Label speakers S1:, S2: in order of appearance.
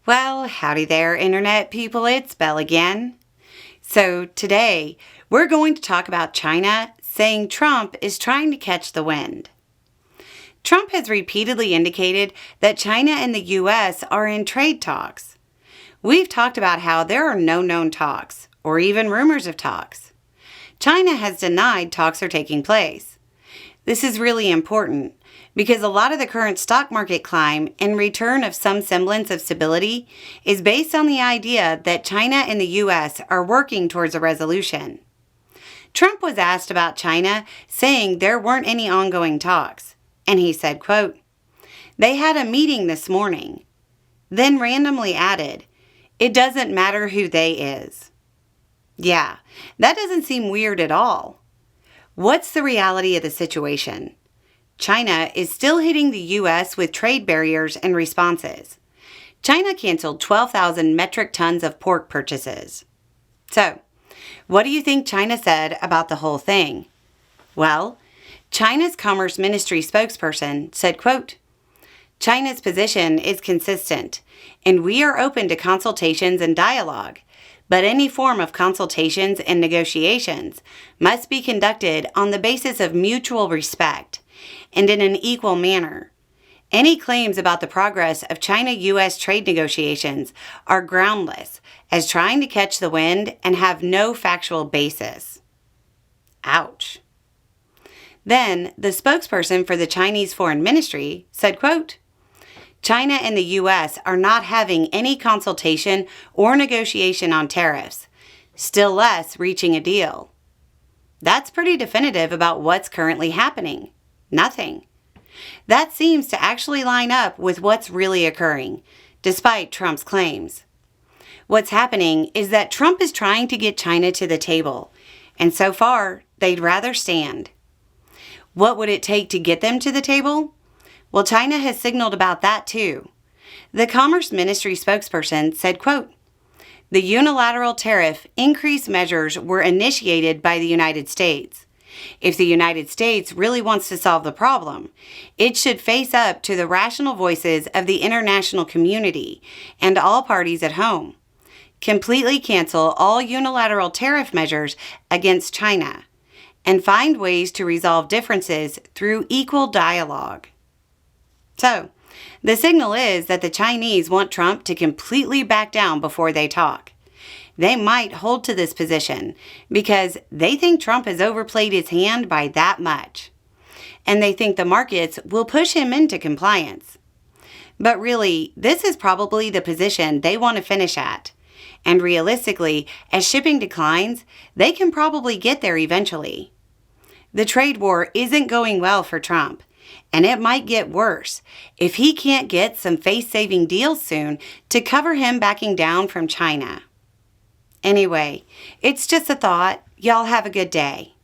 S1: Well, howdy there, Internet people. It's Belle again. So today, we're going to talk about China saying Trump is trying to catch the wind. Trump has repeatedly indicated that China and the U.S. are in trade talks. We've talked about how there are no known talks, or even rumors of talks. China has denied talks are taking place. This is really important because a lot of the current stock market climb and return of some semblance of stability is based on the idea that China and the U.S. are working towards a resolution. Trump was asked about China, saying there weren't any ongoing talks, and he said, quote, "They had a meeting this morning," then randomly added, "It doesn't matter who they is." Yeah, that doesn't seem weird at all. What's the reality of the situation? China is still hitting the U.S. with trade barriers and responses. China canceled 12,000 metric tons of pork purchases. So, what do you think China said about the whole thing? Well, China's Commerce Ministry spokesperson said, quote, "China's position is consistent, and we are open to consultations and dialogue. But any form of consultations and negotiations must be conducted on the basis of mutual respect and in an equal manner. Any claims about the progress of China-U.S. trade negotiations are groundless, as trying to catch the wind and have no factual basis." Ouch. Then, the spokesperson for the Chinese Foreign Ministry said, quote, "China and the U.S. are not having any consultation or negotiation on tariffs, still less reaching a deal." That's pretty definitive about what's currently happening. Nothing. That seems to actually line up with what's really occurring, despite Trump's claims. What's happening is that Trump is trying to get China to the table, and so far, they'd rather stand. What would it take to get them to the table? Well, China has signaled about that too. The Commerce Ministry spokesperson said, quote, "The unilateral tariff increase measures were initiated by the United States. If the United States really wants to solve the problem, it should face up to the rational voices of the international community and all parties at home. Completely cancel all unilateral tariff measures against China and find ways to resolve differences through equal dialogue." So, the signal is that the Chinese want Trump to completely back down before they talk. They might hold to this position because they think Trump has overplayed his hand by that much. And they think the markets will push him into compliance. But really, this is probably the position they want to finish at. And realistically, as shipping declines, they can probably get there eventually. The trade war isn't going well for Trump. And it might get worse if he can't get some face-saving deals soon to cover him backing down from China. Anyway, it's just a thought. Y'all have a good day.